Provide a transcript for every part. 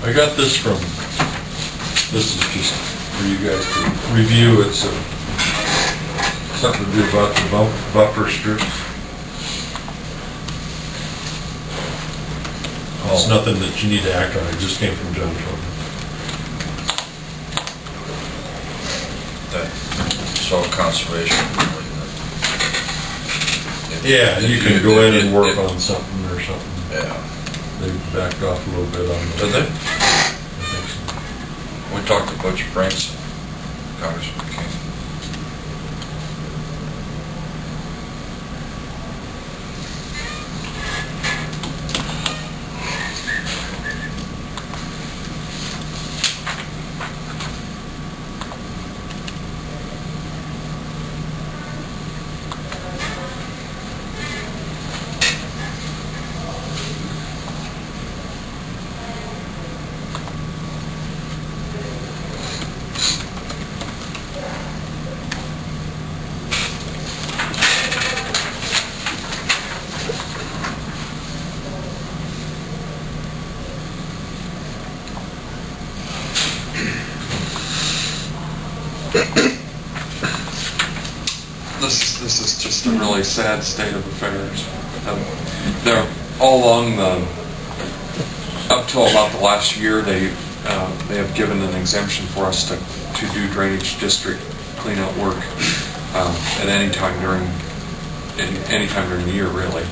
I got this from, this is just for you guys to review. It's something to do about the buffer strips. It's nothing that you need to act on. It just came from John Troy. That soil conservation. Yeah, you can go in and work on something or something. Yeah. They backed off a little bit on it. Did they? I think so. We talked to Butch Branson, Congressman King. This is just a really sad state of affairs. They're all along up till about the last year, they have given an exemption for us to do drainage district cleanout work at any time during the year, really.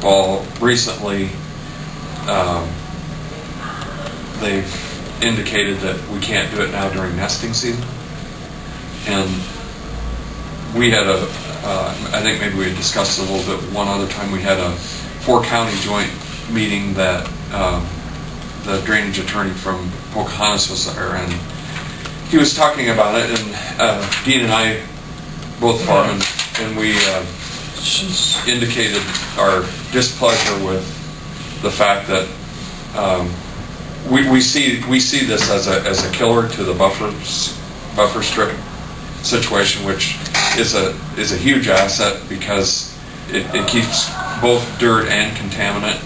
Well, recently they've indicated that we can't do it now during nesting season, and we had I think maybe we had discussed it a little bit one other time. We had a 4-county joint meeting that the drainage attorney from Pocahontas was there, and he was talking about it, and Dean and I both farm, and we indicated our displeasure with the fact that we see this as a killer to the buffer strip situation, which is a huge asset because it keeps both dirt and contaminant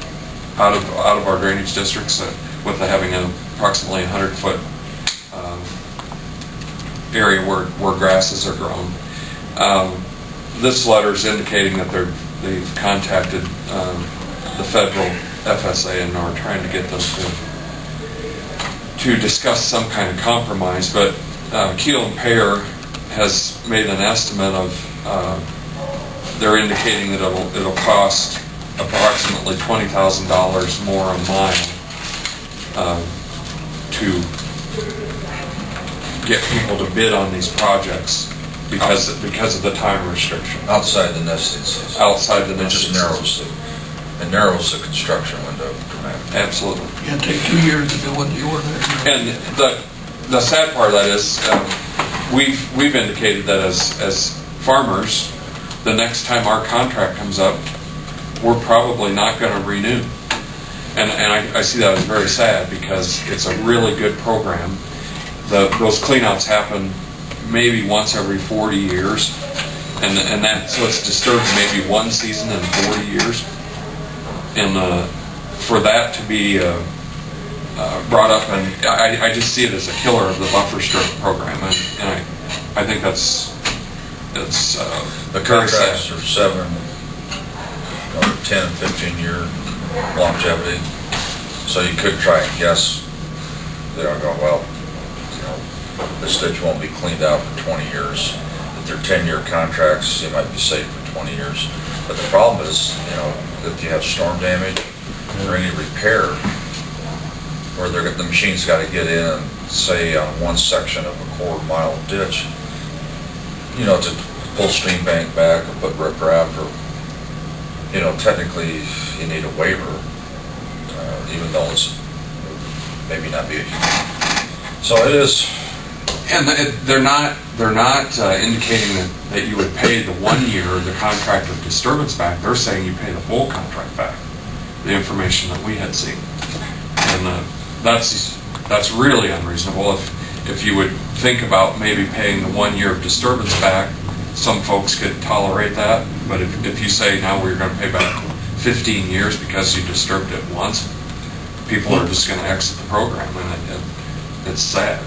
out of our drainage districts, with having an approximately 100-foot area where grasses are grown. This letter is indicating that they've contacted the federal FSA and are trying to get them to discuss some kind of compromise, but Keel and Payer has made an estimate of, they're indicating that it'll cost approximately $20,000 more a mile to get people to bid on these projects because of the time restriction. Outside the nesting season. Outside the nesting season. It narrows the construction window dramatically. Absolutely. Yeah, take 2 years to do what you were there. And the sad part of that is we've indicated that as farmers, the next time our contract comes up, we're probably not going to renew. And I see that as very sad because it's a really good program. Those cleanouts happen maybe once every 40 years, and that, so it's disturbed maybe one season in 40 years. And for that to be brought up, and I just see it as a killer of the buffer strip program, and I think that's the contracts are 7, 10, and 15-year longevity, so you could try and guess. They don't go, well, this ditch won't be cleaned out for 20 years. If they're 10-year contracts, you might be safe for 20 years. But the problem is, if you have storm damage or any repair, where the machine's got to get in, say on one section of a quarter-mile ditch, to pull stream bank back or put riprap, or technically you need a waiver, even though it's maybe not be a huge. So it is. And they're not indicating that you would pay the 1 year of the contract of disturbance back. They're saying you pay the whole contract back. The information that we had seen, and that's really unreasonable. If you would think about maybe paying the 1 year of disturbance back, some folks could tolerate that. But if you say now we're going to pay back 15 years because you disturbed it once, people are just gonna exit the program, and it's sad.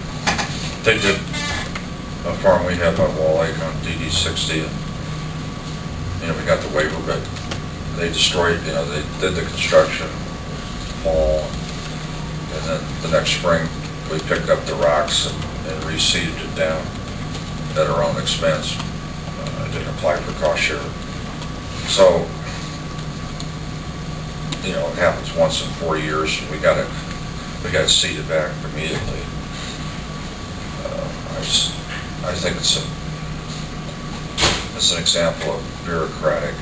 They did a farm we have on Wall Lake on DD 60, and, we got the waiver, but they destroyed, they did the construction fall, and then the next spring, we picked up the rocks and reseeded it down at our own expense. I didn't apply for cost share. So, it happens once in 4 years, and we got it seeded back immediately. I think it's an example of bureaucratic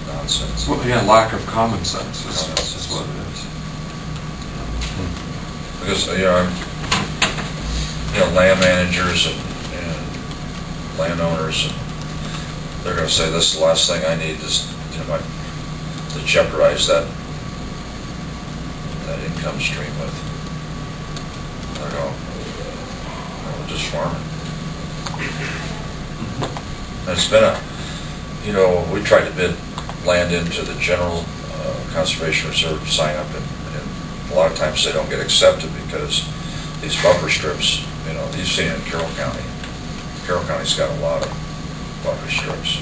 nonsense. Well, yeah, lack of common sense is what it is. Because, land managers and landowners, and they're gonna say, this is the last thing I need is, to jeopardize that income stream with. I go, we're just farming. And it's been we tried to bid land into the general conservation reserve sign up, and a lot of times they don't get accepted because these buffer strips, you've seen it in Carroll County. Carroll County's got a lot of buffer strips.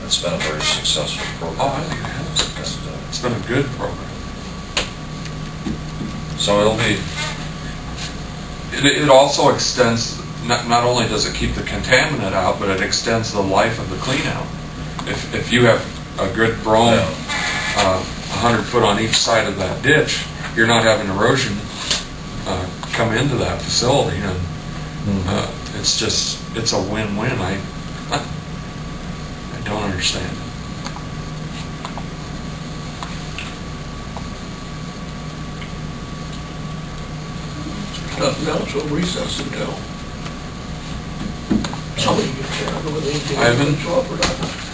It's been a very successful program. Oh, I think it has. It's been a good program. So it'll be, It also extends, not only does it keep the contaminant out, but it extends the life of the clean out. If you have a good brome, 100 foot on each side of that ditch, you're not having erosion come into that facility, and it's a win-win. I don't understand it. Nothing else, we'll recess until somebody gets there. I don't know whether anything Ivan? will show up or not.